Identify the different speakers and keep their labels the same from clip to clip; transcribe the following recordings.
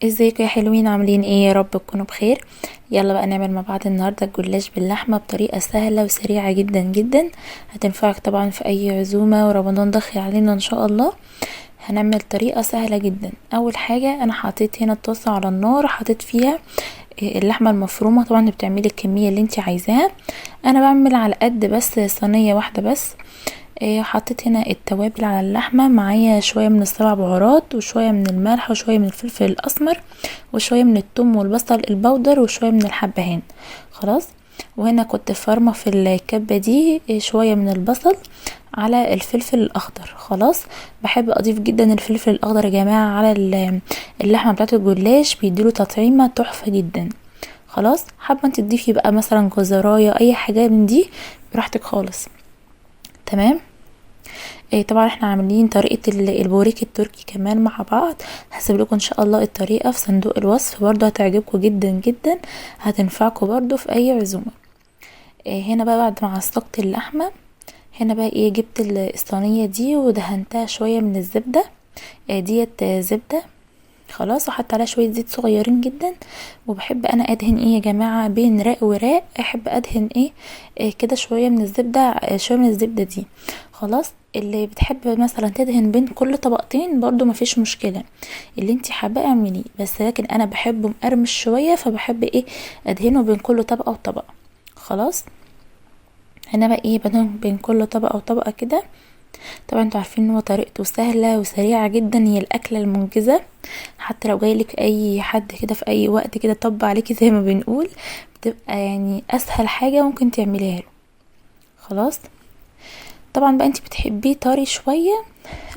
Speaker 1: ازيكم يا حلوين؟ عاملين ايه؟ يا رب تكونوا بخير. يلا بقى نعمل مع بعض النهارده الجلاش باللحمه بطريقه سهله وسريعه جدا جدا. هتنفعك طبعا في اي عزومه، ورمضان داخل علينا ان شاء الله. هنعمل طريقه سهله جدا. اول حاجه انا حطيت هنا الطاسه على النار، حطيت فيها اللحمه المفرومه. طبعا بتعملي الكميه اللي انت عايزاها. انا بعمل على قد بس صينيه واحده بس. حطيت هنا التوابل على اللحمة، معايا شوية من السبع بهارات وشوية من الملح وشوية من الفلفل الأسمر وشوية من الثوم والبصل البودر وشوية من الحبهان. خلاص. وهنا كنت فارمة في الكبة دي شوية من البصل على الفلفل الأخضر. خلاص. بحب أضيف جدا الفلفل الأخضر يا جماعة على اللحمة بتاعت الجلاش، بيديله تطعيمة تحفة جدا. خلاص. حابة انت تضيفي بقى مثلا جزراية اي حاجة من دي براحتك خالص. تمام. طبعا احنا عاملين طريقة البوريك التركي كمان مع بعض. هسيب لكم ان شاء الله الطريقة في صندوق الوصف، برضو هتعجبكم جدا جدا. هتنفعكم برضو في اي عزومة. هنا بقى بعد ما عصقت اللحمة، هنا بقى جبت الصينية دي ودهنتها شوية من الزبدة. ديت زبدة. خلاص. وحط عليها شويه زيت صغيرين جدا. وبحب انا ادهن يا جماعه بين راق وراق، احب ادهن كده شويه من الزبده، شويه من الزبده دي. خلاص. اللي بتحب مثلا تدهن بين كل طبقتين برضو مفيش مشكله، اللي انتي حابه اعمليه، بس لكن انا بحبه مقرمش شويه، فبحب ادهنه بين كل طبقه وطبقه. خلاص. هنا بقى بدهن بين كل طبقه وطبقه كده. طبعا انتوا عارفين ان هو طريقته سهله وسريعه جدا، هي الاكله المنجزه. حتى لو جايلك اي حد كده في اي وقت كده طب عليكي زي ما بنقول، بتبقى يعني اسهل حاجه ممكن تعمليها له. خلاص. طبعا بقى انت بتحبيه طري شويه،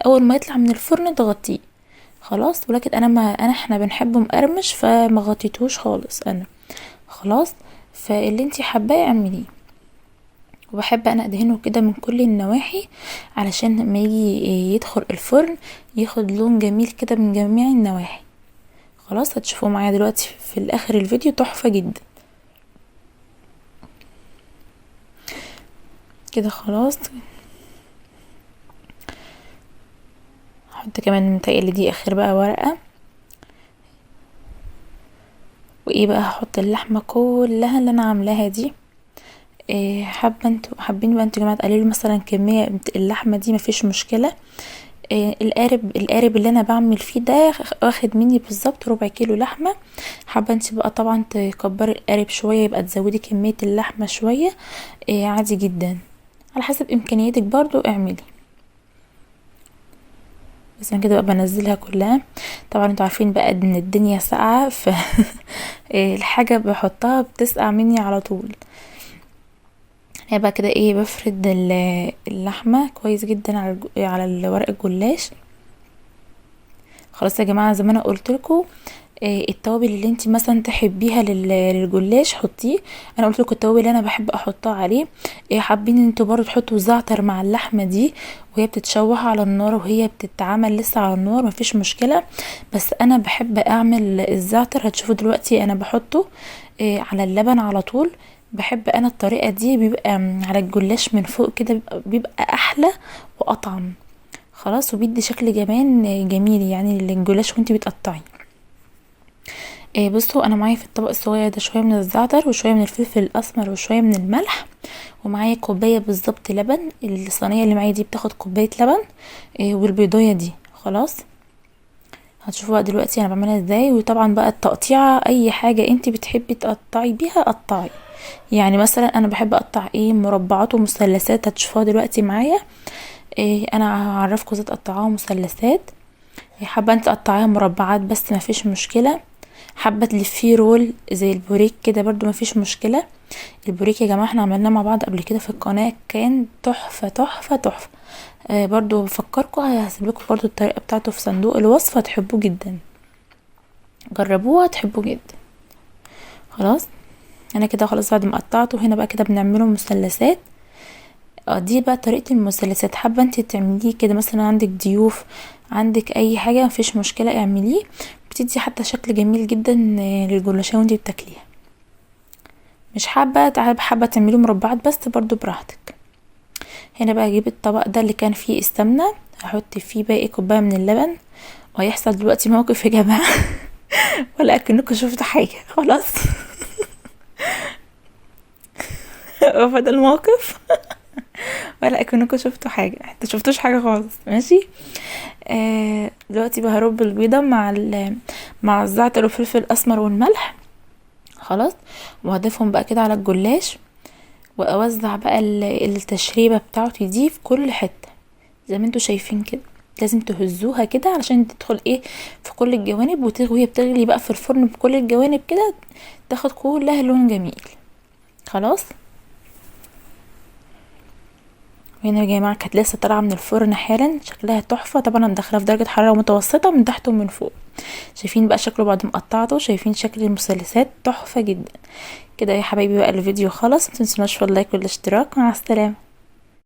Speaker 1: اول ما يطلع من الفرن تغطيه. خلاص. ولكن انا ما انا احنا بنحبه مقرمش فما غطيتهوش خالص انا. خلاص. فاللي انت حباه اعمليه. وبحب انا ادهنه كده من كل النواحي، علشان لما يجي يدخل الفرن ياخد لون جميل كده من جميع النواحي. خلاص. هتشوفوه معايا دلوقتي في الاخر الفيديو، تحفة جدا كده. خلاص. هحط كمان متهيألي دي اخر بقى ورقة. بقى هحط اللحمة كلها اللي انا عاملاها دي. حابه انتوا حابين بقى انتوا يا جماعه تقللوا مثلا كميه اللحمه دي، مفيش مشكله. القارب اللي انا بعمل فيه ده واخد مني بالظبط ربع كيلو لحمه. حابه انت بقى طبعا تكبري القارب شويه، يبقى تزودي كميه اللحمه شويه. عادي جدا، على حسب امكانياتك برضو اعملي. بس انا كده بقى بنزلها كلها. طبعا انتوا عارفين بقى ان الدنيا ساقعه الحاجه بحطها بتسقع مني على طول. هيبقى كده بفرد اللحمة كويس جدا على ورق الجلاش. خلاص يا جماعة، زي ما انا قلتلكوا التوابل اللي انت مثلا تحبيها للجلاش حطيه. انا قلتلكوا التوابل اللي انا بحب احطها عليه. حابين ان انتوا برضو تحطوا زعتر مع اللحمة دي وهي بتتشوح على النار، وهي بتتعمل لسه على النار مفيش مشكلة. بس انا بحب اعمل الزعتر، هتشوفوا دلوقتي انا بحطه على اللبن على طول. بحب انا الطريقة دي، بيبقى على الجلاش من فوق كده بيبقى احلى واطعم. خلاص. وبيدي شكل كمان جميل يعني للجلاش وانتي بتقطعي. بصوا انا معايا في الطبق الصغير ده شويه من الزعتر وشويه من الفلفل الاسمر وشويه من الملح، ومعايا كوبايه بالظبط لبن. الصينيه اللي معايا دي بتاخد كوبايه لبن. والبيضايه دي. خلاص. هتشوفوا بقى دلوقتي انا بعملها ازاي. وطبعا بقى التقطيعه اي حاجه انتي بتحبي تقطعي بيها قطعي. يعني مثلا انا بحب اقطع مربعات ومثلثات، هتشوفوها دلوقتي معايا. انا هعرفكم ازاي تقطعوها مثلثات. حابه انت تقطعيها مربعات بس مفيش مشكله. حابه تلفيه رول زي البوريك كده برضو مفيش مشكله. البوريك يا جماعه احنا عملناه مع بعض قبل كده في القناه، كان تحفه تحفه تحفه. برضو بفكركم، هسيب لكم برضو الطريقه بتاعته في صندوق الوصف، هتحبوه جدا. جربوها هتحبوه جدا. خلاص. انا كده خلاص بعد ما قطعته هنا بقى كده بنعمله مثلثات. دي بقى طريقة المثلثات. حابة انت تعمليه كده مثلا عندك ضيوف، عندك اي حاجة مفيش مشكلة اعمليه. بتدي حتى شكل جميل جدا للجلاشة وانت بتاكليها. مش حابة تعمليه مربعات بس برضو براحتك. هنا بقى اجيب الطبق ده اللي كان فيه السمنة، هحط فيه باقي كوباية من اللبن. وهيحصل دلوقتي موقف يا جماعة ولا اكنكم شفتوا حاجه خلاص. وفد الموقف. ولا اكنكم شفتوا حاجه، انتوا شفتوش حاجه خالص. ماشي. دلوقتي بقى هرب البيضه مع الزعتر والفلفل الاسمر والملح. خلاص. وهضيفهم بقى كده على الجلاش، واوزع بقى التشريبه بتاعتي دي في كل حته زي ما انتوا شايفين كده. لازم تهزوها كده علشان تدخل ايه في كل الجوانب، وهي بتغلي بقى في الفرن بكل الجوانب كده، تاخد كلها لون جميل. خلاص. وهنا يا جماعه كانت لسه طالعه من الفرن حالا، شكلها تحفه. طبعا انا مدخلها في درجه حراره متوسطه من تحت ومن فوق. شايفين بقى شكله بعد ما قطعته؟ شايفين شكل المثلثات؟ تحفه جدا. كده يا حبايبي بقى الفيديو خلص. متنسوناش في اللايك والاشتراك. مع السلامه.